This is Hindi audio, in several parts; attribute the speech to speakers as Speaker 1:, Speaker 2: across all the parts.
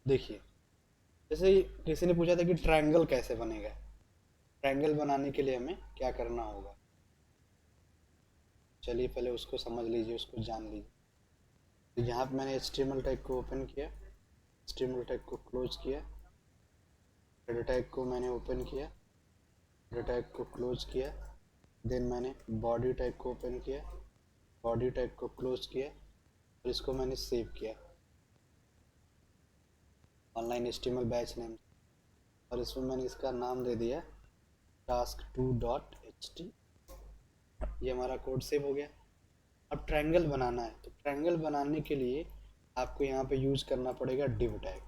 Speaker 1: देखिए, जैसे किसी ने पूछा था कि ट्रायंगल कैसे बनेगा। ट्रायंगल बनाने के लिए हमें क्या करना होगा, चलिए पहले उसको समझ लीजिए, उसको जान लीजिए। तो यहाँ पे मैंने HTML टैग को ओपन किया, HTML टैग को क्लोज किया, हेडर टैग को मैंने ओपन किया, हेडर टैग को क्लोज किया, देन मैंने बॉडी टैग को ओपन किया, बॉडी टैग को क्लोज किया, और इसको मैंने सेव किया ऑनलाइन HTML बैच नेम, और इसमें मैंने इसका नाम दे दिया task2.ht। ये हमारा कोड सेव हो गया। अब ट्रायंगल बनाना है, तो ट्रायंगल बनाने के लिए आपको यहाँ पे यूज करना पड़ेगा div टैग,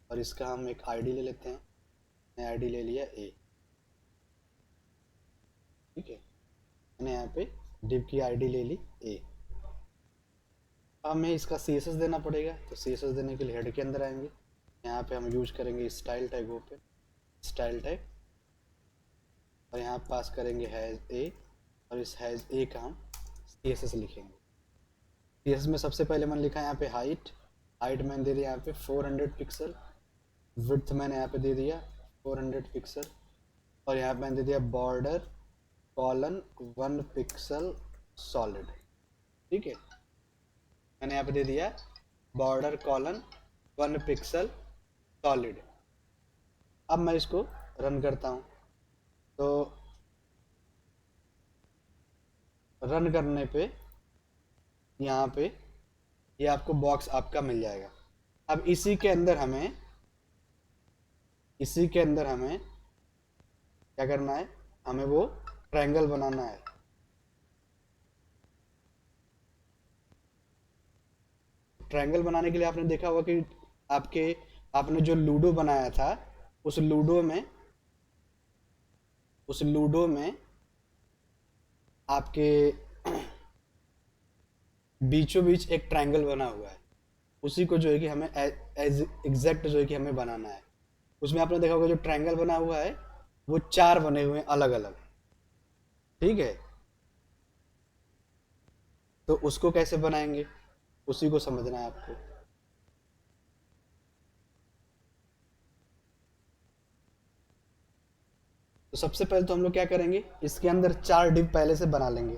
Speaker 1: और इसका हम एक आईडी ले लेते हैं। मैंने आईडी ले लिया a, ठीक है। मैंने यहाँ पे div की आईडी ले ली a। अब हमें इसका CSS देना पड़ेगा, तो CSS देने के लिए हेड के अंदर आएंगे, यहाँ पे हम यूज करेंगे style tag open, style tag, और यहाँ पास करेंगे हैज ए, और इस हैज ए का हम CSS लिखेंगे। CSS में सबसे पहले मैंने लिखा है यहाँ पे हाइट, हाइट मैंने दे दिया यहाँ पे 400 पिक्सल, विड्थ मैंने यहाँ पे दे दिया 400 पिक्सल, और यहाँ पे मैंने दे दिया बॉर्डर कॉलन 1 पिक्सल सॉलिड, ठीक है। मैंने यहाँ पे दे दिया बॉर्डर कॉलन 1 पिक्सल सॉलिड। अब मैं इसको रन करता हूँ, तो रन करने पे यहाँ पे ये आपको बॉक्स आपका मिल जाएगा। अब इसी के अंदर हमें क्या करना है, हमें वो ट्रायंगल बनाना है। ट्रायंगल बनाने के लिए आपने देखा होगा कि आपने जो लूडो बनाया था, उस लूडो में आपके बीचों बीच एक ट्रायंगल बना हुआ है। उसी को जो है कि हमें एज एग्जैक्ट जो है कि हमें बनाना है। उसमें आपने देखा होगा जो ट्रायंगल बना हुआ है वो 4 बने हुए हैं अलग अलग, ठीक है। तो उसको कैसे बनाएंगे, उसी को समझना है आपको। तो सबसे पहले तो हम लोग क्या करेंगे, इसके अंदर 4 डिव पहले से बना लेंगे।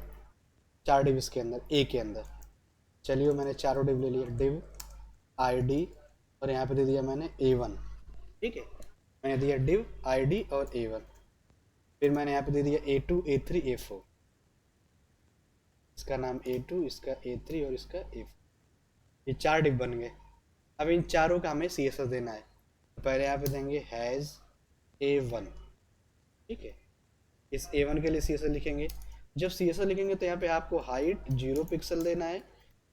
Speaker 1: 4 डिव इसके अंदर, ए के अंदर। चलिए मैंने चारों डिव ले लिया, डिव आईडी, और यहाँ पे दे दिया मैंने A1, ठीक है। मैंने दिया डिव आईडी और A1, फिर मैंने यहाँ पे दे दिया A2 A3 A4, इसका नाम A2, इसका A3 और इसका A4। ये 4 डिव बन गए। अब इन चारों का हमें CSS देना है, तो पहले यहाँ पे देंगे हैज़ A1, ठीक है। इस A1 के लिए CSS लिखेंगे। जब CSS लिखेंगे तो यहाँ पे आपको हाइट 0 पिक्सल देना है,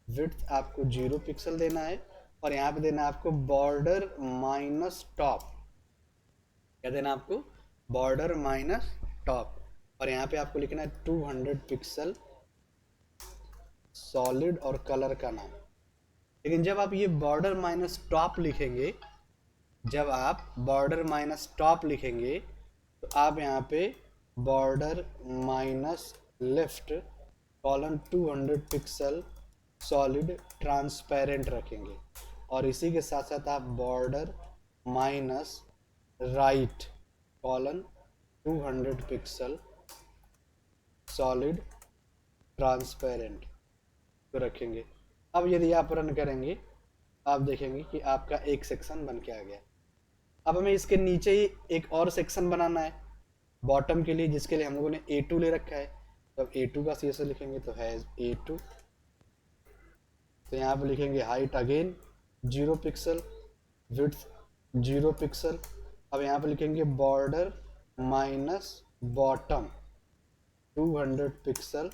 Speaker 1: विड्थ आपको 0 पिक्सल देना है, और यहाँ पे देना है आपको बॉर्डर माइनस टॉप। क्या देना आपको, बॉर्डर माइनस टॉप, और यहाँ पे आपको लिखना है 200 पिक्सल सॉलिड और कलर का नाम। लेकिन जब आप ये बॉर्डर माइनस टॉप लिखेंगे, जब आप बॉर्डर माइनस टॉप लिखेंगे तो आप यहाँ पे border minus left colon 200 pixel solid transparent रखेंगे, और इसी के साथ साथ आप border minus right colon 200 pixel solid transparent तो रखेंगे। अब यदि आप रन करेंगे, आप देखेंगे कि आपका एक सेक्शन बन के आ गया। अब हमें इसके नीचे ही एक और सेक्शन बनाना है बॉटम के लिए, जिसके लिए हम लोगों ने A2 ले रखा है। तो अब A2 का CSS लिखेंगे, तो हैज A2, तो यहाँ पे लिखेंगे height again 0 pixel, width 0 pixel. अब यहाँ पे लिखेंगे border minus bottom 200 pixel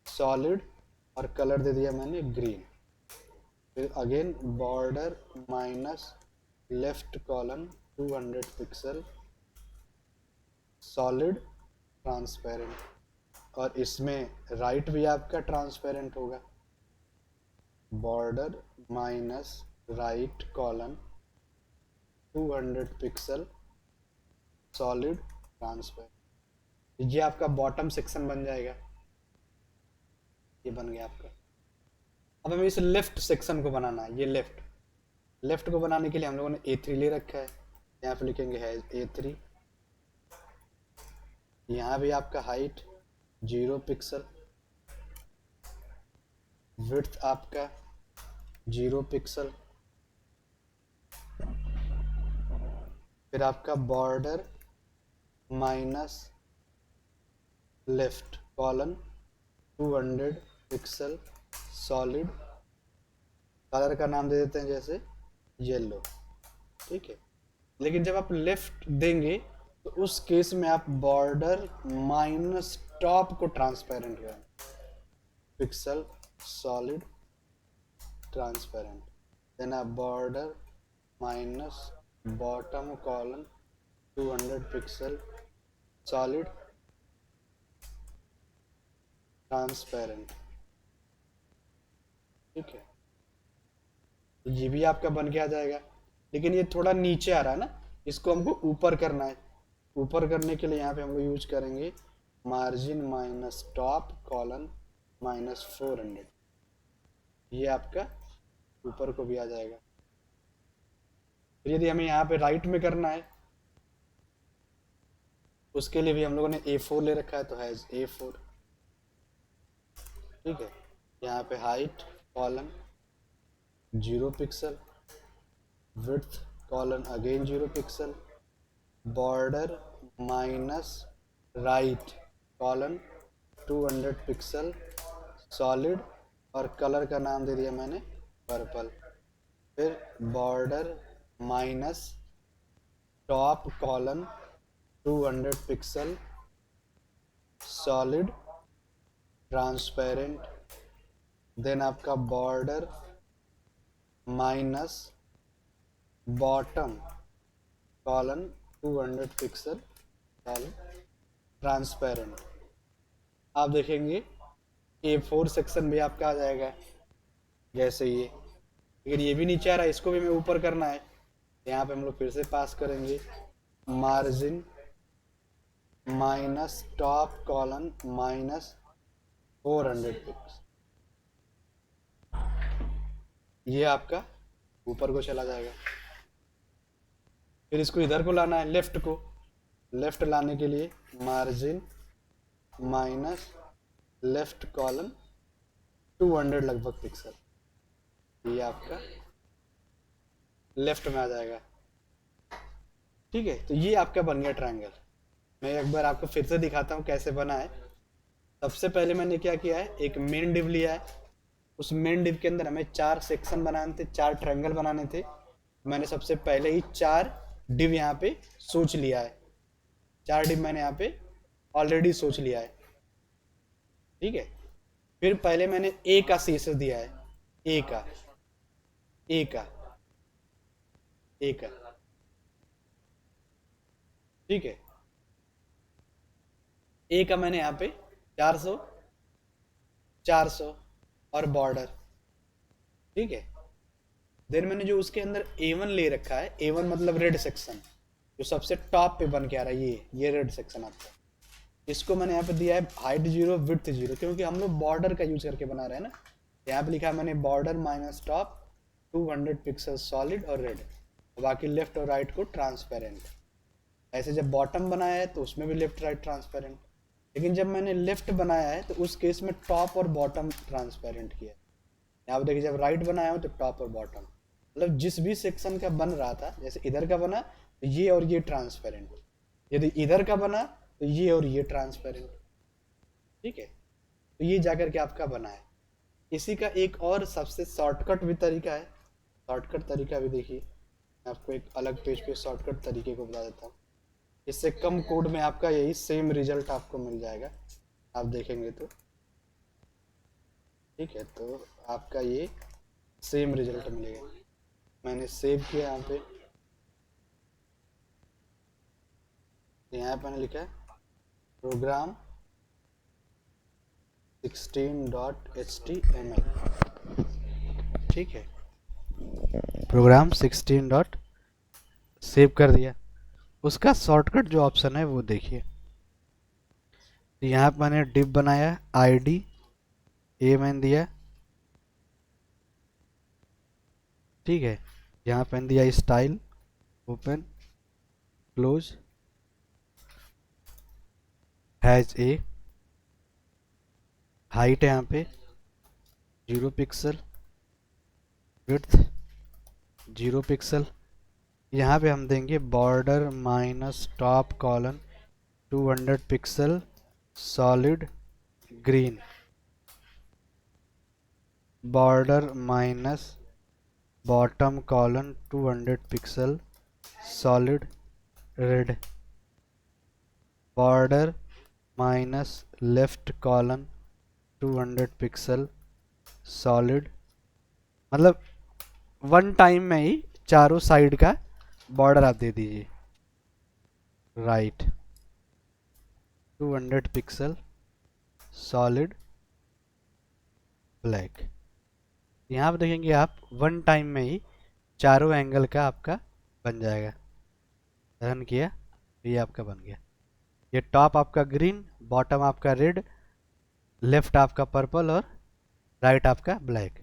Speaker 1: solid, और कलर दे दिया मैंने ग्रीन। फिर again border minus left column 200 pixel solid transparent, और इसमें राइट भी आपका ट्रांसपेरेंट होगा, border minus right column 200 pixel solid transparent. ये आपका बॉटम सेक्शन बन जाएगा, ये बन गया आपका। अब हमें इस लेफ्ट सेक्शन को बनाना है, ये लेफ्ट, लेफ्ट को बनाने के लिए हम लोगों ने A3 ले रखा है, यहाँ पे लिखेंगे है A3। यहाँ भी आपका हाइट 0 पिक्सल, विड्थ आपका 0 पिक्सल, फिर आपका border minus left colon 200 pixel solid, colour का नाम दे देते हैं जैसे येलो, ठीक है। लेकिन जब आप लेफ्ट देंगे तो उस केस में आप बॉर्डर माइनस टॉप को ट्रांसपेरेंट करें, पिक्सल सॉलिड ट्रांसपेरेंट, देन आप border minus bottom colon 200 pixel solid transparent, ठीक है। ये भी आपका बन के आ जाएगा, लेकिन ये थोड़ा नीचे आ रहा है ना, इसको हमको ऊपर करना है। ऊपर करने के लिए यहाँ पे हम लोग यूज करेंगे margin minus top colon minus 400, ये आपका ऊपर को भी आ जाएगा। फिर यदि हमें यहाँ पे राइट में करना है, उसके लिए भी हम लोगों ने A4 ले रखा है, तो है A4, ठीक है। यहाँ पे height colon 0 pixel, width colon again 0 pixel, border minus right colon 200 pixel solid, और कलर का नाम दे दिया मैंने पर्पल। फिर border minus top colon 200 pixel solid transparent, then आपका border minus bottom colon 200 pixel solid transparent. आप देखेंगे A4 सेक्शन भी आपका आ जाएगा जैसे ये, लेकिन ये भी नीचे आ रहा है, इसको भी हमें ऊपर करना है। यहाँ पे हम लोग फिर से पास करेंगे margin minus top colon minus 400 pix, ये आपका ऊपर को चला जाएगा। फिर इसको इधर को लाना है, लेफ्ट को। लेफ्ट लाने के लिए मार्जिन माइनस लेफ्ट कॉलन 200 लगभग पिक्सल, ये आपका लेफ्ट में आ जाएगा, ठीक है। तो ये आपका बन गया ट्रायंगल। मैं एक बार आपको फिर से दिखाता हूँ कैसे बना है। सबसे पहले मैंने क्या किया है, एक मेन डिव लिया है, उस मेन डिव के अंदर हमें 4 सेक्शन बनाने थे, 4 ट्रायंगल बनाने थे। मैंने सबसे पहले ही 4 डिव यहाँ पे सोच लिया है, 4 डिव मैंने यहाँ पे ऑलरेडी सोच लिया है, ठीक है। फिर पहले मैंने ए का शीर्षक दिया है, ए का ए का ए का, ठीक है। ए का मैंने यहाँ पे 400 400 और बॉर्डर, ठीक है। देन मैंने जो उसके अंदर A1 ले रखा है, A1 मतलब रेड सेक्शन, जो सबसे टॉप पे बन के आ रहा है, ये रेड सेक्शन आपका, इसको मैंने यहाँ पे दिया है हाइट 0 विड्थ 0, क्योंकि हम लोग बॉर्डर का यूज करके बना रहे हैं ना। यहाँ पे लिखा है मैंने border minus top 200 pixel solid और रेड, बाकी लेफ्ट और राइट को ट्रांसपेरेंट। ऐसे जब बॉटम बनाया है तो उसमें भी लेफ्ट राइट ट्रांसपेरेंट, लेकिन जब मैंने लेफ्ट बनाया है तो उस केस में टॉप और बॉटम ट्रांसपेरेंट किया है। यहाँ पे देखिए, जब राइट बनाया हो तो टॉप और बॉटम, मतलब जिस भी सेक्शन का बन रहा था, जैसे इधर का बना तो ये और ये ट्रांसपेरेंट, यदि इधर का बना तो ये और ये ट्रांसपेरेंट, ठीक है। तो ये जाकर के आपका बना है। इसी का एक और सबसे शॉर्टकट भी तरीका है, शॉर्टकट तरीका भी देखिए, मैं आपको एक अलग पेज पे शॉर्टकट तरीके को बता देता हूँ। इससे कम कोड में आपका यही सेम रिजल्ट आपको मिल जाएगा, आप देखेंगे तो, ठीक है। तो आपका ये सेम रिजल्ट मिलेगा। मैंने सेव किया यहाँ पे, यहाँ पे मैंने लिखा है प्रोग्राम 16.html, ठीक है। प्रोग्राम 16. सेव कर दिया। उसका शॉर्टकट जो ऑप्शन है वो देखिए, यहाँ पे मैंने डिव बनाया, आईडी ए मैंने दिया, ठीक है। यहाँ पे दिया style, open, close, has a, height है यहाँ पे 0 पिक्सल, विड्थ 0 पिक्सल। यहाँ पे हम देंगे border minus top colon 200 pixel solid green, border minus bottom colon 200 pixel solid red, border minus left colon 200 pixel solid, मतलब वन टाइम में ही चारों साइड का बॉर्डर आप दे दीजिए। Right 200 pixel solid black. यहाँ पर देखेंगे आप वन टाइम में ही चारों एंगल का आपका बन जाएगा। रन किया तो ये आपका बन गया। ये टॉप आपका ग्रीन, बॉटम आपका रेड, लेफ्ट आपका पर्पल और राइट आपका ब्लैक।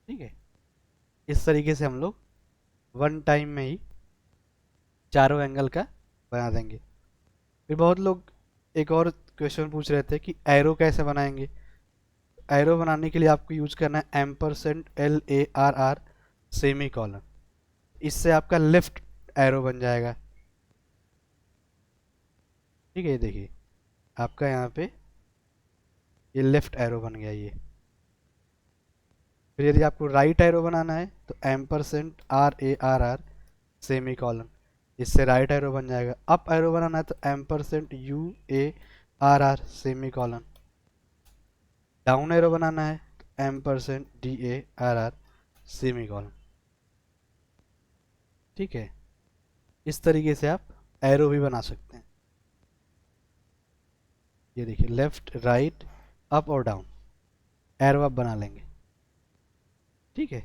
Speaker 1: ठीक है, इस तरीके से हम लोग वन टाइम में ही चारों एंगल का बना देंगे। फिर बहुत लोग एक और क्वेश्चन पूछ रहे थे कि एरो कैसे बनाएंगे। एरो बनाने के लिए आपको यूज करना है $LARR सेमी कॉलन। इससे आपका लेफ्ट एरो बन जाएगा। ठीक है, ये देखिए आपका यहाँ पे ये लेफ्ट एरो बन गया ये। फिर यदि आपको राइट एरो बनाना है तो $RARR सेमी कॉलन, इससे राइट एरो बन जाएगा। अप एरो बनाना है तो $UARR semicolon, down arrow बनाना है तो $DARR सेमी कॉलन। ठीक है, इस तरीके से आप एरो भी बना सकते हैं। ये देखिए लेफ्ट, राइट, अप और डाउन एरो आप बना लेंगे। ठीक है,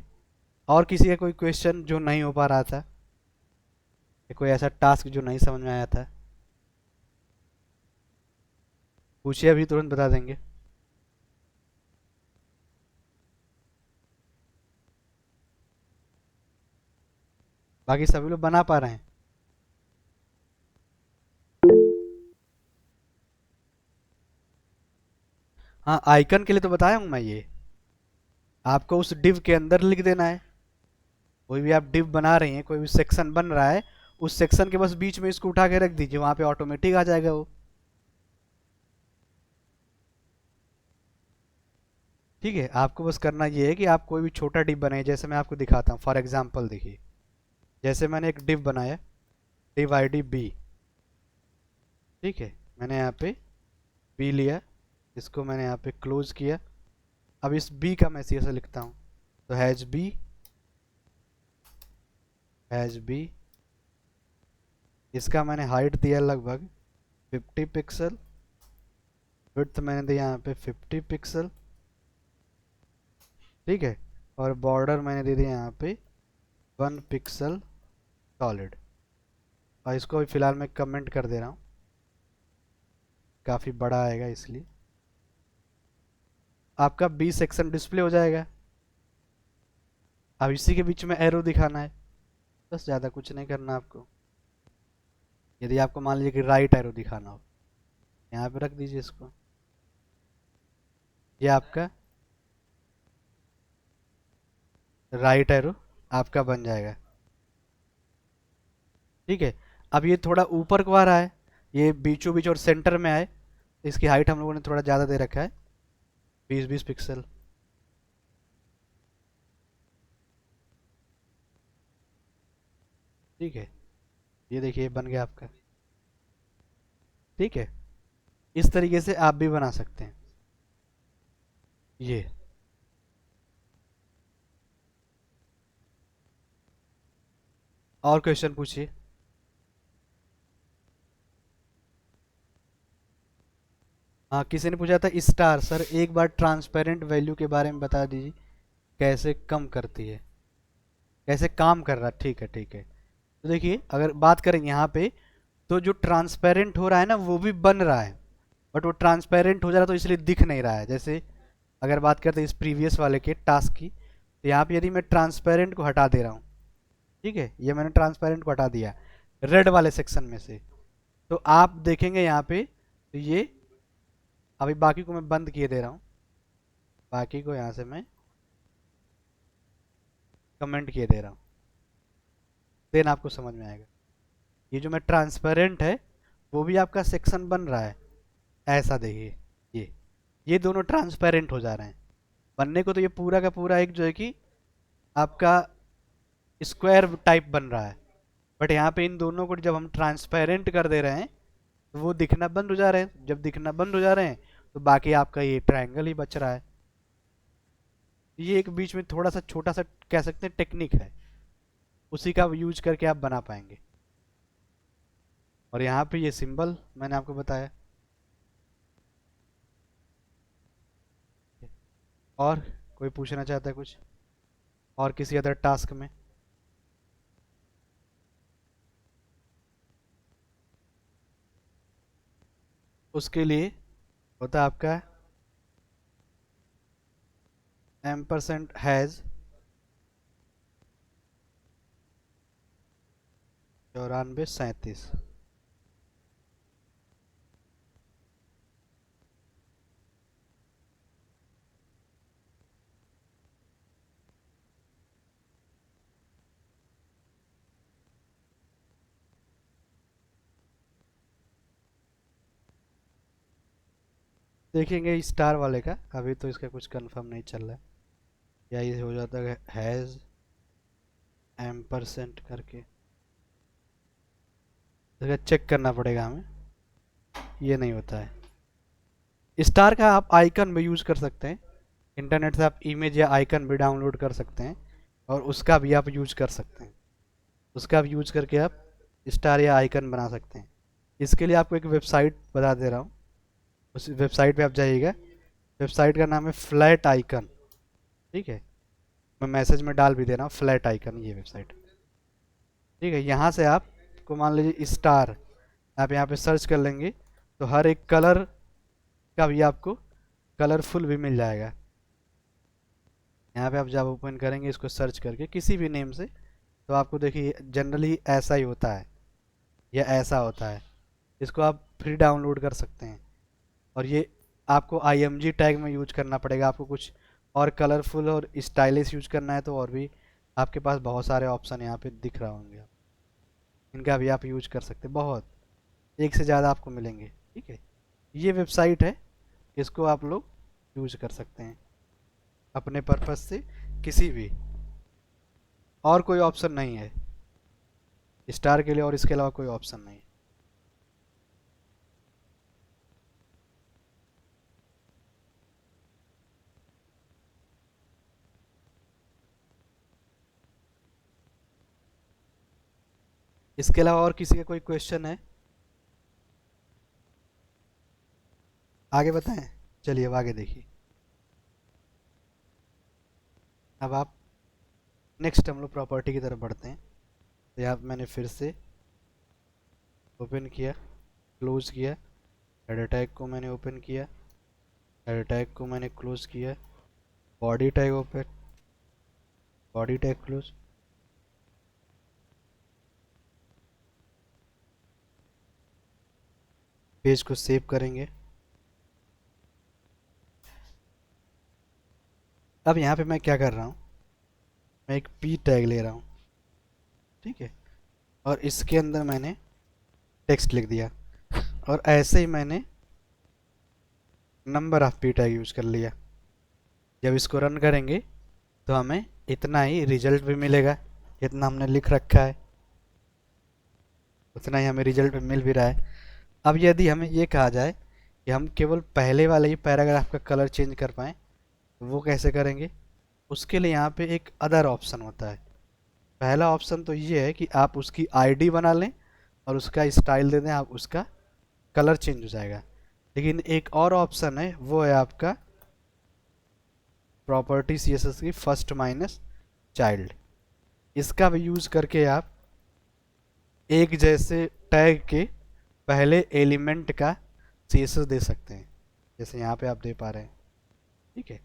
Speaker 1: और किसी का कोई क्वेश्चन जो नहीं हो पा रहा था, कोई ऐसा टास्क जो नहीं समझ में आया था, पूछिए, अभी तुरंत बता देंगे। बाकी सभी लोग बना पा रहे हैं। हाँ, आइकन के लिए तो बताया हूँ मैं। ये आपको उस डिव के अंदर लिख देना है। कोई भी आप डिव बना रही हैं, कोई भी सेक्शन बन रहा है, उस सेक्शन के बस बीच में इसको उठा के रख दीजिए, वहां पे ऑटोमेटिक आ जाएगा वो। ठीक है, आपको बस करना ये है कि आप कोई भी छोटा डिव बनाए, जैसे मैं आपको दिखाता हूँ। फॉर एग्जांपल देखिए, जैसे मैंने एक डिव बनाया, डिव ID B। ठीक है, मैंने यहाँ पे B लिया, इसको मैंने यहाँ पे क्लोज किया। अब इस B का मैं ऐसे लिखता हूँ, तो हैज B, इसका मैंने हाइट दिया लगभग 50 पिक्सल, विड्थ मैंने दिया यहाँ पे 50 पिक्सल। ठीक है, और बॉर्डर मैंने दे दिया यहाँ पे 1 पिक्सल सॉलिड। और इसको भी फिलहाल मैं कमेंट कर दे रहा हूँ, काफ़ी बड़ा आएगा इसलिए। आपका B सेक्शन डिस्प्ले हो जाएगा। अब इसी के बीच में एरो दिखाना है, बस ज़्यादा कुछ नहीं करना आपको। यदि आपको मान लीजिए कि राइट एरो दिखाना हो, यहाँ पे रख दीजिए इसको। ये आपका राइट एरो आपका बन जाएगा। ठीक है, अब ये थोड़ा ऊपर को आ रहा है, ये बीचों बीच और सेंटर में आए, इसकी हाइट हम लोगों ने थोड़ा ज़्यादा दे रखा है, 20-20 पिक्सल। ठीक है, ये देखिए बन गया आपका। ठीक है, इस तरीके से आप भी बना सकते हैं। ये और क्वेश्चन पूछिए। हाँ, किसी ने पूछा था स्टार, सर एक बार ट्रांसपेरेंट वैल्यू के बारे में बता दीजिए, कैसे कम करती है, कैसे काम कर रहा है। ठीक है, ठीक है, तो देखिए अगर बात करें यहाँ पे, तो जो ट्रांसपेरेंट हो रहा है ना, वो भी बन रहा है, बट वो ट्रांसपेरेंट हो जा रहा है तो इसलिए दिख नहीं रहा है। जैसे अगर बात करते हैं इस प्रीवियस वाले के टास्क की, तो यहाँ पे यदि मैं ट्रांसपेरेंट को हटा दे रहा हूँ, ठीक है, ये मैंने ट्रांसपेरेंट को हटा दिया रेड वाले सेक्शन में से, तो आप देखेंगे यहाँ पे, तो ये अभी बाकी को मैं बंद किए दे रहा हूँ, बाकी को यहाँ से मैं कमेंट किए दे रहा हूँ, देन आपको समझ में आएगा। ये जो मैं ट्रांसपेरेंट है वो भी आपका सेक्शन बन रहा है, ऐसा देखिए, ये दोनों ट्रांसपेरेंट हो जा रहे हैं। बनने को तो ये पूरा का पूरा एक जो है कि आपका स्क्वायर टाइप बन रहा है, बट यहाँ पे इन दोनों को जब हम ट्रांसपेरेंट कर दे रहे हैं तो वो दिखना बंद हो जा रहे हैं। जब दिखना बंद हो जा रहे हैं तो बाकी आपका ये ट्रायंगल ही बच रहा है। ये एक बीच में थोड़ा सा छोटा सा कह सकते हैं टेक्निक है, उसी का यूज करके आप बना पाएंगे। और यहाँ पे ये सिंबल मैंने आपको बताया। और कोई पूछना चाहता है कुछ और किसी अदर टास्क में? उसके लिए होता है आपका एम्परसेंट हैज़ 9437। देखेंगे स्टार वाले का, अभी तो इसका कुछ कंफर्म नहीं चल रहा है, या ये हो जाता है हैज़ एम्परसेंट करके, इसका चेक करना पड़ेगा हमें, ये नहीं होता है। स्टार का आप आइकन भी यूज़ कर सकते हैं, इंटरनेट से आप इमेज या आइकन भी डाउनलोड कर सकते हैं और उसका भी आप यूज कर सकते हैं, उसका भी यूज करके आप स्टार या आइकन बना सकते हैं। इसके लिए आपको एक वेबसाइट बता दे रहा हूँ, उस वेबसाइट पे आप जाइएगा। वेबसाइट का नाम है फ्लैट आइकन, ठीक है, मैं मैसेज में डाल भी दे रहा हूँ, फ्लैट आइकन ये वेबसाइट, ठीक है। यहाँ से आपको मान लीजिए स्टार आप यहाँ पे सर्च कर लेंगे तो हर एक कलर का भी आपको कलरफुल भी मिल जाएगा। यहाँ पे आप जब ओपन करेंगे इसको सर्च करके किसी भी नेम से, तो आपको देखिए जनरली ऐसा ही होता है या ऐसा होता है। इसको आप फ्री डाउनलोड कर सकते हैं और ये आपको IMG टैग में यूज करना पड़ेगा। आपको कुछ और कलरफुल और स्टाइलिश यूज करना है तो और भी आपके पास बहुत सारे ऑप्शन यहाँ पे दिख रहा होंगे, इनका भी आप यूज कर सकते हैं, बहुत एक से ज़्यादा आपको मिलेंगे, ठीक है। ये वेबसाइट है, इसको आप लोग यूज कर सकते हैं अपने पर्पज़ से किसी भी, और कोई ऑप्शन नहीं है स्टार के लिए, और इसके अलावा कोई ऑप्शन नहीं है। इसके अलावा और किसी का कोई क्वेश्चन है? आगे बताएं, चलिए अब आगे देखिए। अब आप नेक्स्ट हम लोग प्रॉपर्टी की तरफ बढ़ते हैं। तो यहाँ मैंने फिर से ओपन किया, क्लोज किया, हेडर टैग को मैंने ओपन किया, हेडर टैग को मैंने क्लोज किया, body tag open, body tag close, page को सेव करेंगे। अब यहाँ पे मैं क्या कर रहा हूँ, मैं एक P टैग ले रहा हूँ, ठीक है, और इसके अंदर मैंने टेक्स्ट लिख दिया और ऐसे ही मैंने number of P tag use कर लिया। जब इसको रन करेंगे तो हमें इतना ही रिजल्ट भी मिलेगा, जितना हमने लिख रखा है उतना ही हमें रिजल्ट मिल भी रहा है। अब यदि हमें ये कहा जाए कि हम केवल पहले वाले ही पैराग्राफ का कलर चेंज कर पाएँ, तो वो कैसे करेंगे? उसके लिए यहाँ पे एक अदर ऑप्शन होता है। पहला ऑप्शन तो ये है कि आप उसकी ID बना लें और उसका स्टाइल दे दें, आप उसका कलर चेंज हो जाएगा। लेकिन एक और ऑप्शन है, वो है आपका प्रॉपर्टी CSS की फर्स्ट माइनस चाइल्ड। इसका भी यूज़ करके आप एक जैसे टैग के पहले एलिमेंट का CSS दे सकते हैं, जैसे यहाँ पे आप दे पा रहे हैं, ठीक है।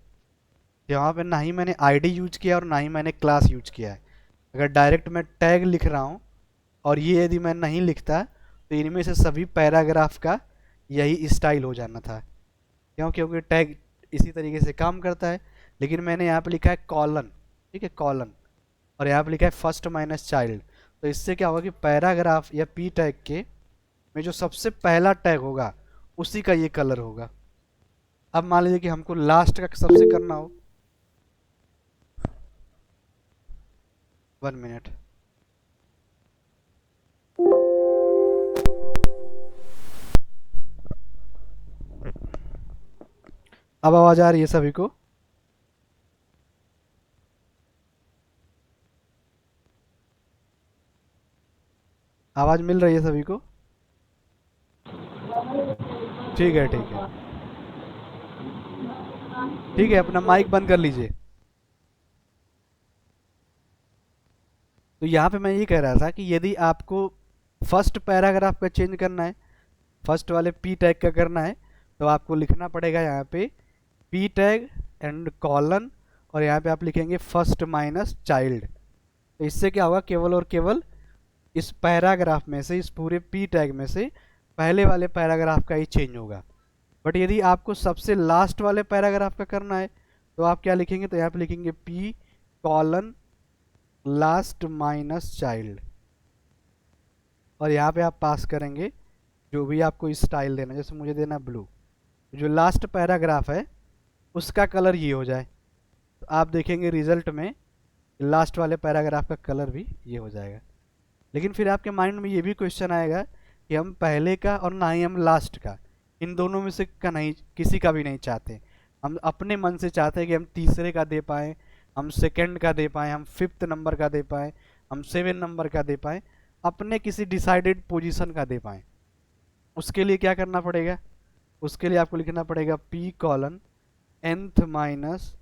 Speaker 1: यहाँ पे ना ही मैंने आईडी यूज किया और ना ही मैंने क्लास यूज किया है। अगर डायरेक्ट मैं टैग लिख रहा हूँ और ये यदि मैं नहीं लिखता तो इनमें से सभी पैराग्राफ का यही स्टाइल हो जाना था। क्यों? क्योंकि टैग इसी तरीके से काम करता है। लेकिन मैंने यहाँ पे लिखा है कॉलन, ठीक है, कॉलन, और यहाँ पे लिखा है फर्स्ट माइनस चाइल्ड। तो इससे क्या होगा कि पैराग्राफ या पी टैग के में जो सबसे पहला टैग होगा उसी का ये कलर होगा। अब मान लीजिए कि हमको लास्ट का सबसे करना हो, 1 मिनट। अब आवाज आ रही है सभी को? आवाज मिल रही है सभी को? ठीक है, ठीक है, ठीक है, अपना माइक बंद कर लीजिए। तो यहाँ पे मैं ये कह रहा था कि यदि आपको फर्स्ट पैराग्राफ का चेंज करना है, फर्स्ट वाले पी टैग का करना है, तो आपको लिखना पड़ेगा यहाँ पे पी टैग एंड कॉलन, और यहाँ पे आप लिखेंगे फर्स्ट माइनस चाइल्ड। तो इससे क्या होगा, केवल और केवल इस पैराग्राफ में से, इस पूरे पी टैग में से पहले वाले पैराग्राफ का ही चेंज होगा। बट यदि आपको सबसे लास्ट वाले पैराग्राफ का करना है तो आप क्या लिखेंगे, तो यहाँ पे लिखेंगे P colon last minus child, और यहाँ पे आप पास करेंगे जो भी आपको स्टाइल देना, जैसे मुझे देना ब्लू। जो लास्ट पैराग्राफ है उसका कलर ये हो जाए, तो आप देखेंगे रिजल्ट में लास्ट वाले पैराग्राफ का कलर भी ये हो जाएगा। लेकिन फिर आपके माइंड में ये भी क्वेश्चन आएगा कि हम पहले का और ना ही हम लास्ट का, इन दोनों में से का नहीं, किसी का भी नहीं चाहते। हम अपने मन से चाहते हैं कि हम तीसरे का दे पाएँ, हम सेकंड का दे पाएँ, हम फिफ्थ नंबर का दे पाएँ, हम 7 नंबर का दे पाएँ, अपने किसी डिसाइडेड पोजीशन का दे पाएँ। उसके लिए क्या करना पड़ेगा? उसके लिए आपको लिखना पड़ेगा P colon nth minus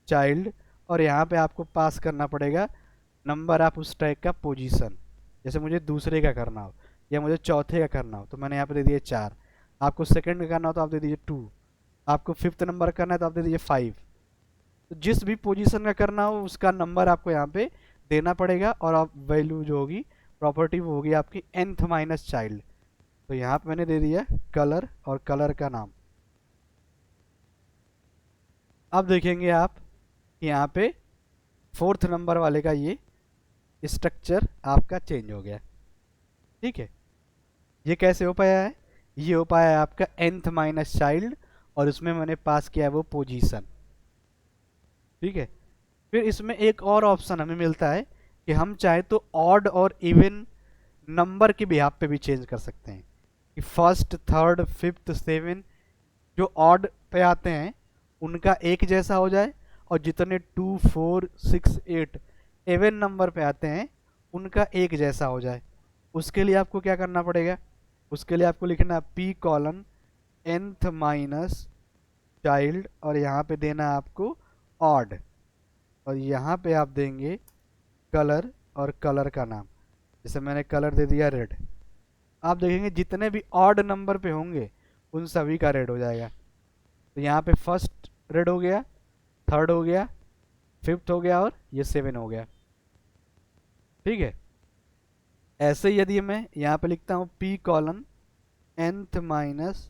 Speaker 1: child, और यहाँ पे आपको पास करना पड़ेगा नंबर ऑफ उस टैग का पोजीशन। जैसे मुझे दूसरे का करना हो या मुझे चौथे का करना हो तो मैंने यहाँ पे दे दिया 4। आपको सेकंड का करना हो तो आप दे दीजिए 2। आपको फिफ्थ नंबर करना है तो आप दे दीजिए 5। तो जिस भी पोजीशन का करना हो उसका नंबर आपको यहाँ पे देना पड़ेगा, और आप वैल्यू जो होगी, प्रॉपर्टी, वो होगी आपकी nth माइनस चाइल्ड। तो यहाँ पे मैंने दे दिया कलर और कलर का नाम। अब देखेंगे आप यहाँ पे फोर्थ नंबर वाले का ये स्ट्रक्चर आपका चेंज हो गया। ठीक है, ये कैसे हो पाया है? ये हो पाया है आपका nth माइनस चाइल्ड, और उसमें मैंने पास किया है वो पोजीशन। ठीक है, फिर इसमें एक और ऑप्शन हमें मिलता है कि हम चाहे तो ऑड और इवन नंबर के बिहाफ पे भी चेंज कर सकते हैं कि फर्स्ट, थर्ड, फिफ्थ, 7 जो ऑड पे आते हैं उनका एक जैसा हो जाए, और जितने 2, 4, 6, 8 इवन नंबर पे आते हैं उनका एक जैसा हो जाए। उसके लिए आपको क्या करना पड़ेगा? उसके लिए आपको लिखना है P colon nth minus child, और यहाँ पे देना है आपको ऑड, और यहाँ पे आप देंगे कलर और कलर का नाम। जैसे मैंने कलर दे दिया रेड। आप देखेंगे जितने भी ऑड नंबर पे होंगे उन सभी का रेड हो जाएगा। तो यहाँ पे फर्स्ट रेड हो गया, थर्ड हो गया, फिफ्थ हो गया, और ये 7 हो गया। ठीक है, ऐसे ही यदि मैं यहाँ पे लिखता हूँ P colon nth minus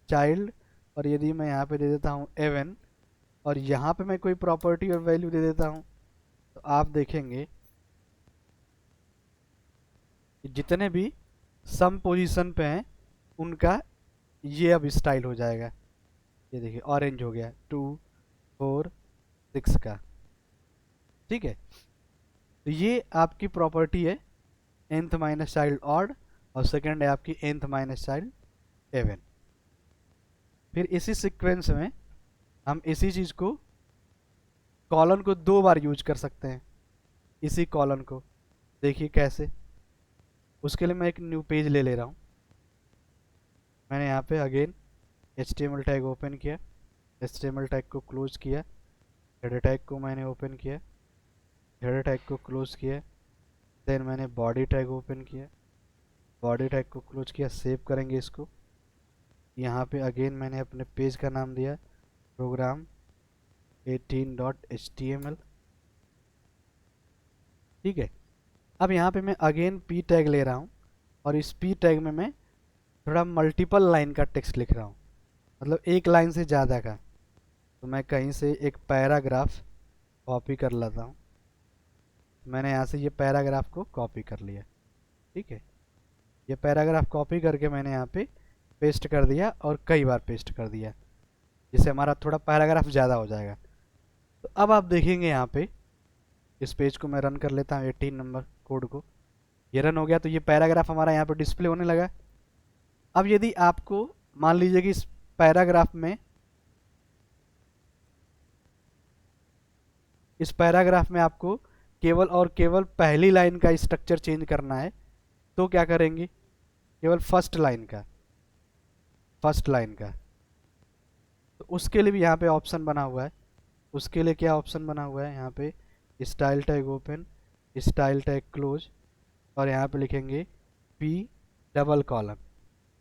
Speaker 1: child, और यदि मैं यहाँ पे दे देता हूँ एवन, और यहाँ पे मैं कोई प्रॉपर्टी और वैल्यू दे देता हूँ, तो आप देखेंगे कि जितने भी सम पोजीशन पे हैं उनका ये अब स्टाइल हो जाएगा। ये देखिए ऑरेंज हो गया 2, 4, 6 का। ठीक है, तो ये आपकी प्रॉपर्टी है nth माइनस चाइल्ड ऑड, और सेकंड है आपकी nth माइनस चाइल्ड एवन। फिर इसी सीक्वेंस में हम इसी चीज़ को, कॉलन को 2 बार यूज कर सकते हैं। इसी कॉलन को देखिए कैसे। उसके लिए मैं एक न्यू पेज ले रहा हूँ। मैंने यहाँ पे अगेन HTML टैग ओपन किया, HTML टैग को क्लोज किया, हेडर टैग को मैंने ओपन किया, हेडर टैग को क्लोज किया, देन मैंने बॉडी टैग ओपन किया, बॉडी टैग को क्लोज किया। सेव करेंगे इसको। यहाँ पे अगेन मैंने अपने पेज का नाम दिया प्रोग्राम 18.html। ठीक है, अब यहाँ पे मैं अगेन p टैग ले रहा हूँ और इस p टैग में मैं थोड़ा मल्टीपल लाइन का टेक्स्ट लिख रहा हूँ, मतलब एक लाइन से ज़्यादा का। तो मैं कहीं से एक पैराग्राफ कॉपी कर लेता हूँ। मैंने यहाँ से ये पैराग्राफ को कॉपी कर लिया। ठीक है, ये पैराग्राफ कॉपी करके मैंने यहाँ पे पेस्ट कर दिया और कई बार पेस्ट कर दिया, जिससे हमारा थोड़ा पैराग्राफ ज़्यादा हो जाएगा। तो अब आप देखेंगे यहाँ पे, इस पेज को मैं रन कर लेता हूँ 18 नंबर कोड को। ये रन हो गया, तो ये पैराग्राफ हमारा यहाँ पे डिस्प्ले होने लगा। अब यदि आपको मान लीजिए कि इस पैराग्राफ में आपको केवल और केवल पहली लाइन का स्ट्रक्चर चेंज करना है, तो क्या करेंगे, केवल फर्स्ट लाइन का। तो उसके लिए भी यहाँ पे ऑप्शन बना हुआ है। उसके लिए क्या ऑप्शन बना हुआ है, यहाँ पे style tag open, style tag close, और यहाँ पे लिखेंगे p डबल कॉलन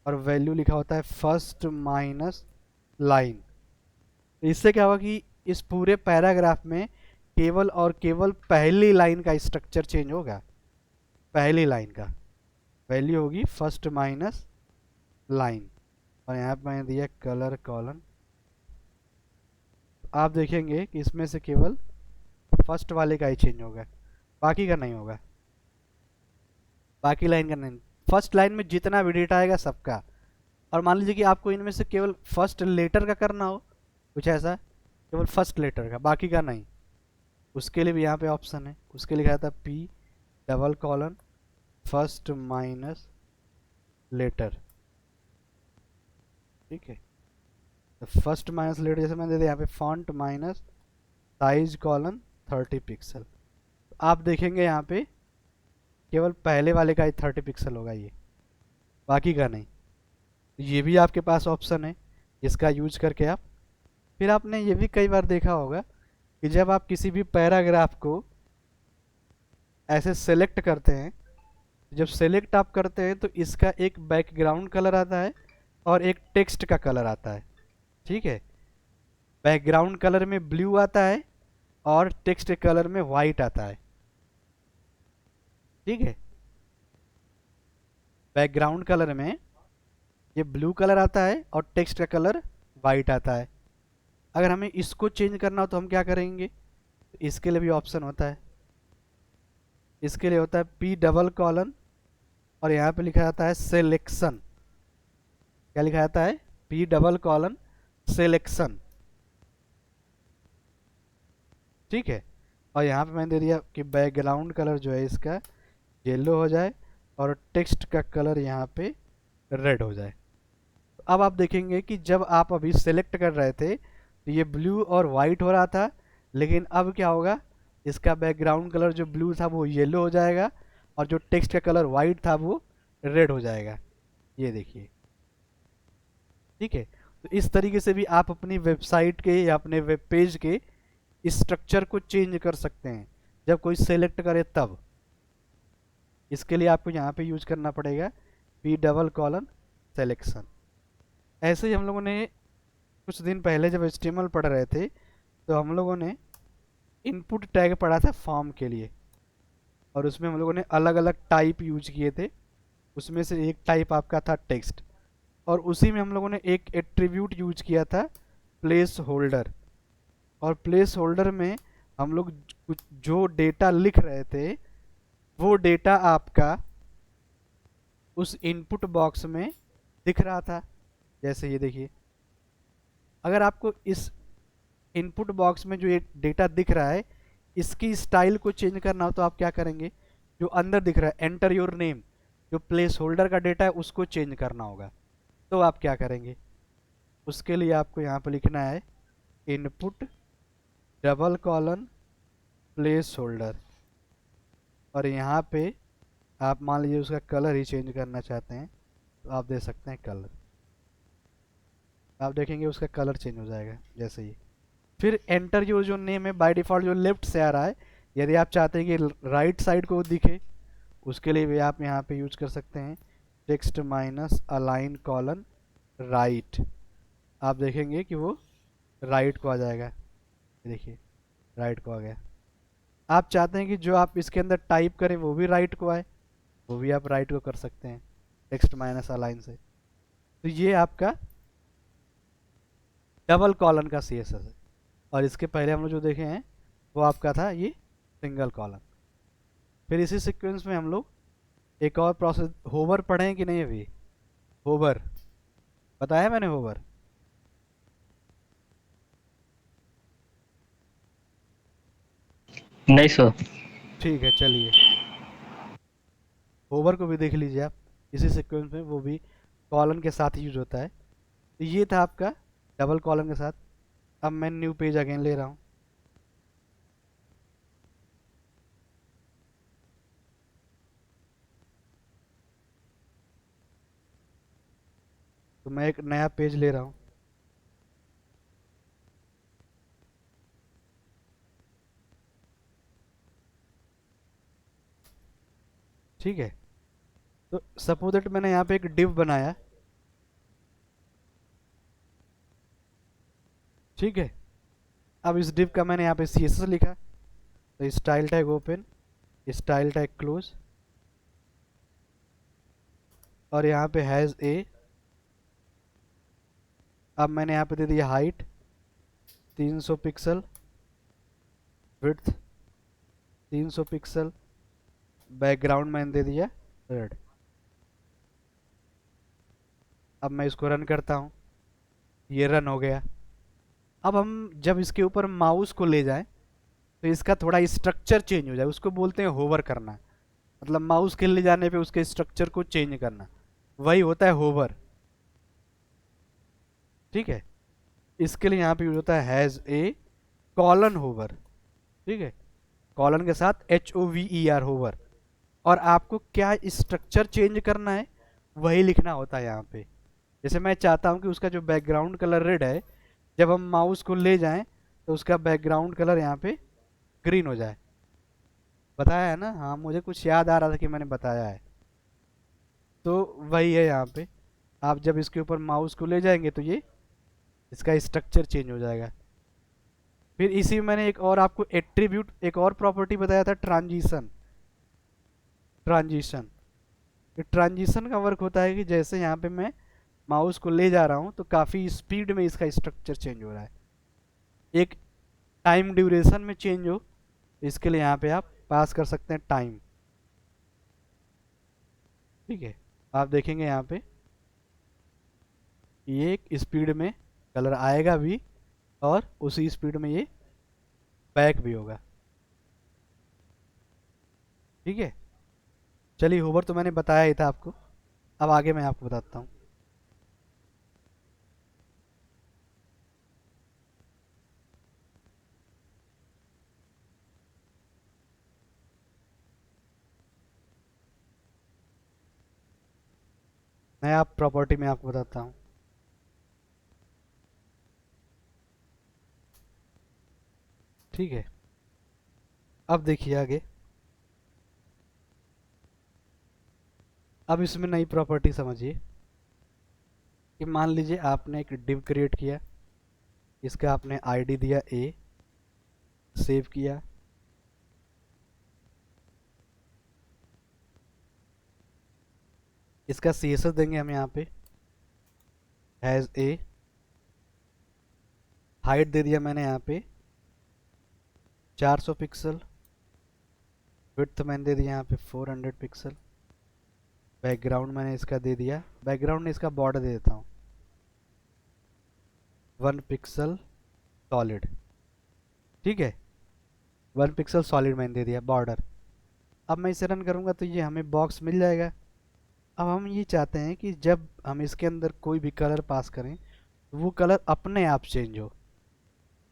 Speaker 1: और वैल्यू लिखा होता है फर्स्ट माइनस लाइन। इससे क्या होगा कि इस पूरे पैराग्राफ में केवल और केवल पहली लाइन का स्ट्रक्चर चेंज होगा। पहली लाइन का वैल्यू होगी फर्स्ट माइनस लाइन, और यहाँ पे मैंने दिया कलर कॉलन। आप देखेंगे कि इसमें से केवल फर्स्ट वाले का ही चेंज होगा, बाकी का नहीं होगा, बाकी लाइन का नहीं। फर्स्ट लाइन में जितना भी डेटा आएगा सबका। और मान लीजिए कि आपको इनमें से केवल फर्स्ट लेटर का करना हो, कुछ ऐसा केवल फर्स्ट लेटर का, बाकी का नहीं, उसके लिए भी यहाँ पे ऑप्शन है। उसके लिए लिखा था p double colon first minus letter. ठीक है, तो फर्स्ट माइनस लेटर जैसे मैंने दे दिया यहाँ पे font minus size colon 30 pixel. तो आप देखेंगे यहाँ पे केवल पहले वाले का ही 30 पिक्सल होगा, ये बाकी का नहीं। ये भी आपके पास ऑप्शन है, इसका यूज करके आप, फिर आपने ये भी कई बार देखा होगा कि जब आप किसी भी पैराग्राफ को ऐसे सेलेक्ट करते हैं, जब सेलेक्ट आप करते हैं तो इसका एक बैकग्राउंड कलर आता है और एक टेक्स्ट का कलर आता है। ठीक है, बैकग्राउंड कलर में ब्लू आता है और टेक्स्ट कलर में वाइट आता है। ठीक है, बैकग्राउंड कलर में ये ब्लू कलर आता है और टेक्स्ट का कलर वाइट आता है। अगर हमें इसको चेंज करना हो तो हम क्या करेंगे, तो इसके लिए भी ऑप्शन होता है। इसके लिए होता है p डबल कॉलन और यहाँ पे लिखा जाता है सिलेक्शन। क्या लिखा जाता है, p डबल कॉलन सिलेक्शन। ठीक है, और यहाँ पे मैंने दे दिया कि बैकग्राउंड कलर जो है इसका येलो हो जाए और टेक्स्ट का कलर यहाँ पे रेड हो जाए। तो अब आप देखेंगे कि जब आप अभी सेलेक्ट कर रहे थे तो ये ब्लू और वाइट हो रहा था, लेकिन अब क्या होगा, इसका बैकग्राउंड कलर जो ब्लू था वो येलो हो जाएगा और जो टेक्स्ट का कलर वाइट था वो रेड हो जाएगा। ये देखिए। ठीक है, तो इस तरीके से भी आप अपनी वेबसाइट के या अपने वेब पेज के स्ट्रक्चर को चेंज कर सकते हैं जब कोई सेलेक्ट करे तब। इसके लिए आपको यहाँ पे यूज करना पड़ेगा p डबल कॉलन सेलेक्शन। ऐसे ही हम लोगों ने कुछ दिन पहले जब HTML पढ़ रहे थे तो हम लोगों ने इनपुट टैग पढ़ा था फॉर्म के लिए, और उसमें हम लोगों ने अलग अलग टाइप यूज किए थे। उसमें से एक टाइप आपका था टेक्स्ट, और उसी में हम लोगों ने एक एट्रीब्यूट यूज किया था प्लेस होल्डर। और प्लेस होल्डर में हम लोग कुछ जो डेटा लिख रहे थे वो डेटा आपका उस इनपुट बॉक्स में दिख रहा था। जैसे ये देखिए, अगर आपको इस इनपुट बॉक्स में जो ये डेटा दिख रहा है इसकी स्टाइल को चेंज करना हो तो आप क्या करेंगे, जो अंदर दिख रहा है एंटर योर नेम, जो प्लेस होल्डर का डेटा है उसको चेंज करना होगा। तो आप क्या करेंगे, उसके लिए आपको यहाँ पर लिखना है input double colon place holder, और यहाँ पे आप मान लीजिए उसका कलर ही चेंज करना चाहते हैं तो आप दे सकते हैं कलर। आप देखेंगे उसका कलर चेंज हो जाएगा जैसे ही। फिर एंटर जो नेम है बाय डिफ़ॉल्ट जो लेफ्ट से आ रहा है, यदि आप चाहते हैं कि राइट साइड को दिखे उसके लिए भी आप यहाँ पे यूज कर सकते हैं text minus align colon right. आप देखेंगे कि वो राइट को आ जाएगा ये देखिए राइट को आ गया। आप चाहते हैं कि जो आप इसके अंदर टाइप करें वो भी राइट को आए, वो भी आप राइट को कर सकते हैं टेक्स्ट माइनस अलाइन से। तो ये आपका डबल कॉलन का CSS है। और इसके पहले हम लोग जो देखे हैं वो आपका था ये सिंगल कॉलन। फिर इसी सीक्वेंस में हम लोग एक और प्रोसेस होवर पढ़े हैं कि नहीं अभी? होवर बताया मैंने, होवर
Speaker 2: नहीं सर।
Speaker 1: ठीक है। चलिए होवर को भी देख लीजिए आप, इसी सीक्वेंस में वो भी कॉलन के साथ यूज होता है। तो ये था आपका डबल कॉलन के साथ। अब मैं न्यू पेज अगेन ले रहा हूँ। तो मैं एक नया पेज ले रहा हूँ। ठीक है। तो सपोज दैट मैंने यहाँ पे एक डिव बनाया। ठीक है। अब इस डिव का मैंने यहाँ पे CSS लिखा। तो style tag open, style tag close, और यहाँ पे हैज़ ए। अब मैंने यहाँ पे दे दिया height 300 pixel, width 300 pixel, background मैंने दे दिया रेड। अब मैं इसको रन करता हूँ, ये रन हो गया। अब हम जब इसके ऊपर माउस को ले जाएं तो इसका थोड़ा स्ट्रक्चर चेंज हो जाए, उसको बोलते हैं होवर करना। मतलब माउस के ले जाने पे उसके स्ट्रक्चर को चेंज करना, वही होता है होवर। ठीक है। इसके लिए यहाँ पे यूज होता है हैज़ ए कॉलन होवर। ठीक है, कॉलन के साथ HOVER होवर। और आपको क्या स्ट्रक्चर चेंज करना है वही लिखना होता है यहाँ पे। जैसे मैं चाहता हूँ कि उसका जो बैकग्राउंड कलर रेड है, जब हम माउस को ले जाएं तो उसका बैकग्राउंड कलर यहाँ पे ग्रीन हो जाए। बताया है ना? हाँ, मुझे कुछ याद आ रहा था कि मैंने बताया है। तो वही है यहाँ पे, आप जब इसके ऊपर माउस को ले जाएंगे तो ये इसका स्ट्रक्चर चेंज हो जाएगा। फिर इसी में मैंने एक और आपको एट्रीब्यूट, एक और प्रॉपर्टी बताया था, ट्रांजिशन। ट्रांजिशन, ट्रांजिशन का वर्क होता है कि जैसे यहाँ पे मैं माउस को ले जा रहा हूँ तो काफ़ी स्पीड में इसका स्ट्रक्चर चेंज हो रहा है, एक टाइम ड्यूरेशन में चेंज हो। इसके लिए यहाँ पे आप पास कर सकते हैं टाइम। ठीक है, आप देखेंगे यहाँ पे ये एक स्पीड में कलर आएगा भी और उसी स्पीड में ये बैक भी होगा। ठीक है। चलिए होवर तो मैंने बताया ही था आपको, अब आगे मैं आपको बताता हूँ। मैं आप प्रॉपर्टी में आपको बताता हूँ। ठीक है, अब देखिए आगे। अब इसमें नई प्रॉपर्टी समझिए कि मान लीजिए आपने एक डिव क्रिएट किया, इसका आपने आईडी दिया ए, सेव किया। इसका CSS देंगे हम यहाँ पे हैज़ ए, हाइट दे दिया मैंने यहाँ पे 400 पिक्सल, विड्थ मैंने दे दिया यहाँ पे 400 पिक्सल, बैकग्राउंड मैंने इसका दे दिया, बैकग्राउंड इसका बॉर्डर दे देता हूँ 1 पिक्सल सॉलिड। ठीक है, 1 पिक्सल सॉलिड मैंने दे दिया बॉर्डर। अब मैं इसे रन करूँगा तो ये हमें बॉक्स मिल जाएगा। अब हम ये चाहते हैं कि जब हम इसके अंदर कोई भी कलर पास करें तो वो कलर अपने आप चेंज हो,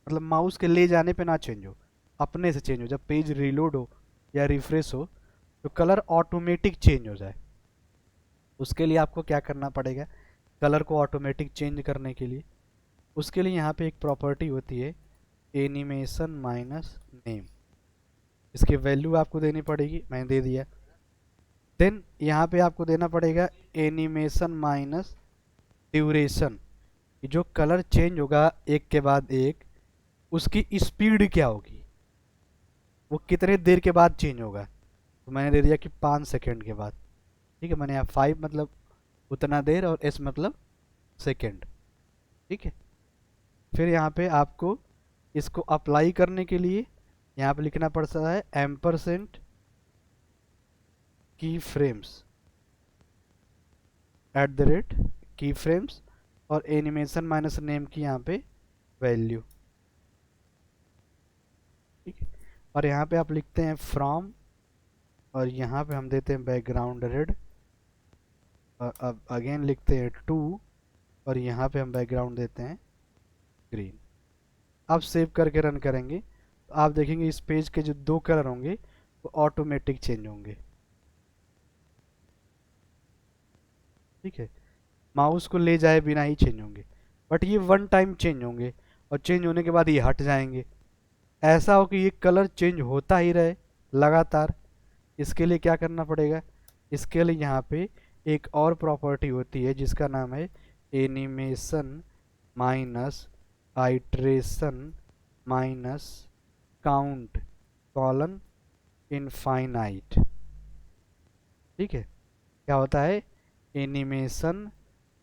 Speaker 1: मतलब माउस के ले जाने पे ना चेंज हो, अपने से चेंज हो। जब पेज रीलोड हो या रिफ्रेश हो तो कलर ऑटोमेटिक चेंज हो जाए। उसके लिए आपको क्या करना पड़ेगा, कलर को ऑटोमेटिक चेंज करने के लिए उसके लिए यहाँ पे एक प्रॉपर्टी होती है एनिमेशन माइनस नेम। इसकी वैल्यू आपको देनी पड़ेगी, मैंने दे दिया। देन यहाँ पे आपको देना पड़ेगा एनिमेशन माइनस ड्यूरेशन, जो कलर चेंज होगा एक के बाद एक, उसकी स्पीड क्या होगी, वो कितने देर के बाद चेंज होगा। तो मैंने दे दिया कि 5 सेकेंड के बाद। ठीक है, मैंने यहाँ 5 मतलब उतना देर और s मतलब सेकेंड। ठीक है, फिर यहाँ पे आपको इसको अप्लाई करने के लिए यहाँ पे लिखना पड़ता है एम्परसेंट की फ्रेम्स एट द रेट की फ्रेम्स और एनिमेशन माइनस नेम की यहाँ पे वैल्यू। ठीक है, और यहाँ पे आप लिखते हैं फ्रॉम और यहाँ पे हम देते हैं बैकग्राउंड रेड और अब अगेन लिखते हैं टू और यहाँ पे हम बैकग्राउंड देते हैं ग्रीन। अब सेव करके रन करेंगे तो आप देखेंगे इस पेज के जो 2 कलर होंगे वो ऑटोमेटिक चेंज होंगे। ठीक है, माउस को ले जाए बिना ही चेंज होंगे, बट ये वन टाइम चेंज होंगे और चेंज होने के बाद ये हट जाएंगे। ऐसा हो कि ये कलर चेंज होता ही रहे लगातार। इसके लिए क्या करना पड़ेगा, इसके लिए यहाँ पे एक और प्रॉपर्टी होती है जिसका नाम है animation minus iteration minus count colon infinite. ठीक है, क्या होता है animation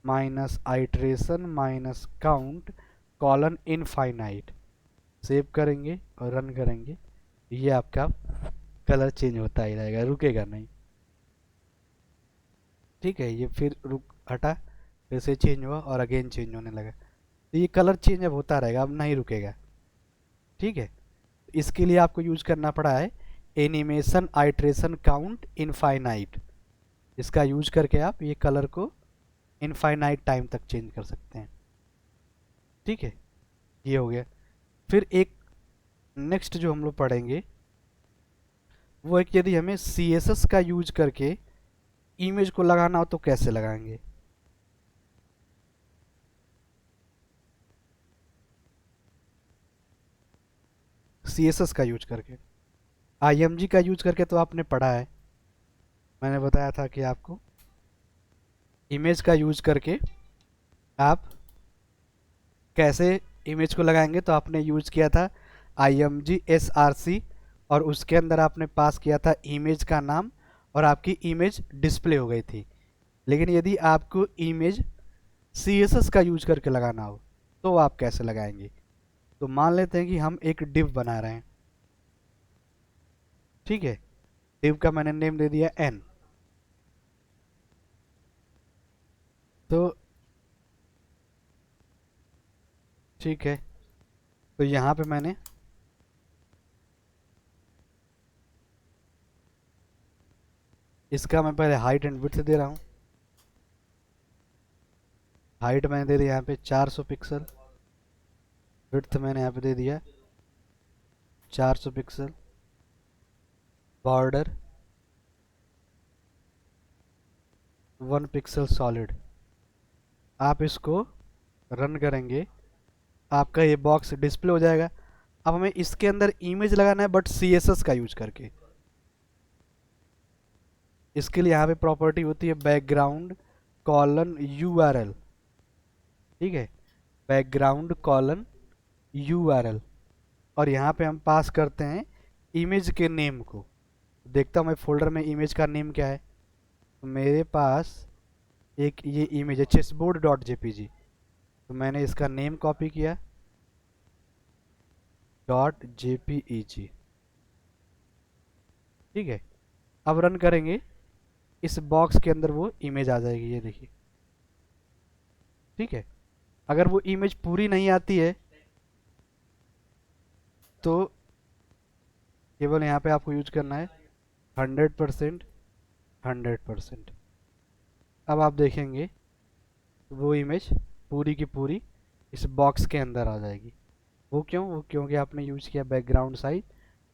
Speaker 1: minus iteration minus count colon infinite. Save करेंगे और रन करेंगे, ये आपका कलर चेंज होता ही रहेगा, रुकेगा नहीं। ठीक है, ये फिर रुक हटा, फिर से चेंज हुआ और अगेन चेंज होने लगा, तो ये कलर चेंज अब होता रहेगा, अब नहीं रुकेगा। ठीक है, इसके लिए आपको यूज करना पड़ा है एनिमेशन आइट्रेशन काउंट इनफाइनाइट। इसका यूज करके आप ये कलर को इनफाइनाइट टाइम तक चेंज कर सकते हैं। ठीक है, ये हो गया। फिर एक नेक्स्ट जो हम लोग पढ़ेंगे वो है कि यदि हमें CSS का यूज करके इमेज को लगाना हो तो कैसे लगाएंगे। CSS का यूज करके, IMG का यूज करके तो आपने पढ़ा है, मैंने बताया था कि आपको इमेज का यूज करके आप कैसे इमेज को लगाएंगे। तो आपने यूज किया था IMG SRC और उसके अंदर आपने पास किया था इमेज का नाम और आपकी इमेज डिस्प्ले हो गई थी। लेकिन यदि आपको इमेज CSS का यूज करके लगाना हो तो आप कैसे लगाएंगे। तो मान लेते हैं कि हम एक डिव बना रहे हैं। ठीक है, डिव का मैंने नेम दे दिया n। तो ठीक है, तो यहाँ पे मैंने इसका मैं पहले हाइट एंड विड्थ दे रहा हूँ। हाइट मैंने दे दिया यहाँ पे 400 पिक्सल, विड्थ मैंने यहाँ पे दे दिया 400 पिक्सल, बॉर्डर 1 पिक्सल सॉलिड। आप इसको रन करेंगे, आपका ये बॉक्स डिस्प्ले हो जाएगा। अब हमें इसके अंदर इमेज लगाना है बट CSS का यूज करके। इसके लिए यहाँ पे प्रॉपर्टी होती है बैकग्राउंड कॉलन URL। ठीक है, बैकग्राउंड कॉलन URL और यहाँ पे हम पास करते हैं इमेज के नेम को। देखता हूँ मैं फोल्डर में इमेज का नेम क्या है। तो मेरे पास एक ये इमेज है chessboard.jpg, तो मैंने इसका नेम कॉपी किया .jpeg। ठीक है, अब रन करेंगे, इस बॉक्स के अंदर वो इमेज आ जाएगी, ये देखिए। ठीक है, अगर वो इमेज पूरी नहीं आती है तो केवल यहाँ पे आपको यूज करना है 100%। 100%। अब आप देखेंगे वो इमेज पूरी की पूरी इस बॉक्स के अंदर आ जाएगी। वो क्यों, वो क्योंकि आपने यूज किया बैकग्राउंड साइज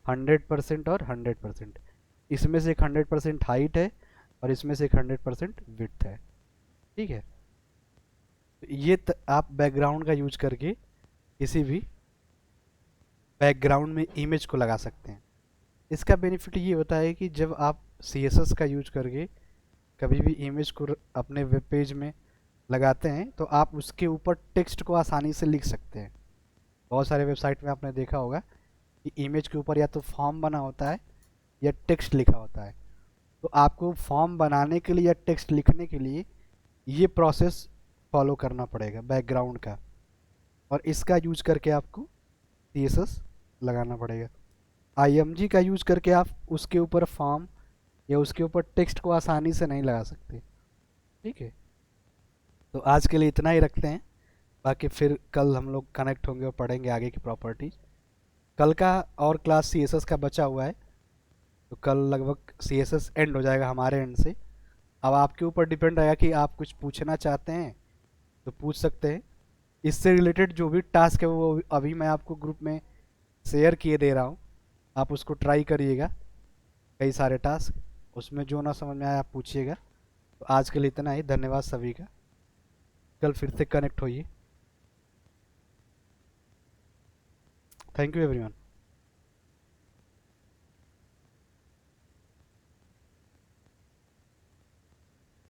Speaker 1: 100% और 100%। इसमें से एक 100% हाइट है और इसमें से एक 100% विड्थ है। ठीक है, ये आप बैकग्राउंड का यूज करके किसी भी बैकग्राउंड में इमेज को लगा सकते हैं। इसका बेनिफिट ये होता है कि जब आप CSS का यूज करके कभी भी इमेज को अपने वेब पेज में लगाते हैं तो आप उसके ऊपर टेक्स्ट को आसानी से लिख सकते हैं।
Speaker 2: बहुत सारे वेबसाइट में आपने देखा होगा कि इमेज के ऊपर या तो फॉर्म बना होता है या टेक्स्ट लिखा होता है। तो आपको फॉर्म बनाने के लिए या टेक्स्ट लिखने के लिए ये प्रोसेस फॉलो करना पड़ेगा बैकग्राउंड का, और इसका यूज करके आपको CSS लगाना पड़ेगा। IMG का यूज करके आप उसके ऊपर फॉर्म या उसके ऊपर टेक्स्ट को आसानी से नहीं लगा सकते। ठीक है, तो आज के लिए इतना ही रखते हैं। बाकी फिर कल हम लोग कनेक्ट होंगे और पढ़ेंगे आगे की प्रॉपर्टीज। कल का और क्लास CSS का बचा हुआ है, तो कल लगभग CSS एंड हो जाएगा हमारे एंड से। अब आपके ऊपर डिपेंड रहेगा कि आप कुछ पूछना चाहते हैं तो पूछ सकते हैं। इससे रिलेटेड जो भी टास्क है वो अभी मैं आपको ग्रुप में शेयर किए दे रहा हूँ, आप उसको ट्राई करिएगा। कई सारे टास्क, उसमें जो ना समझ में आए आप पूछिएगा। तो आज के लिए इतना ही, धन्यवाद सभी का। कल फिर से कनेक्ट होइए। Thank you everyone.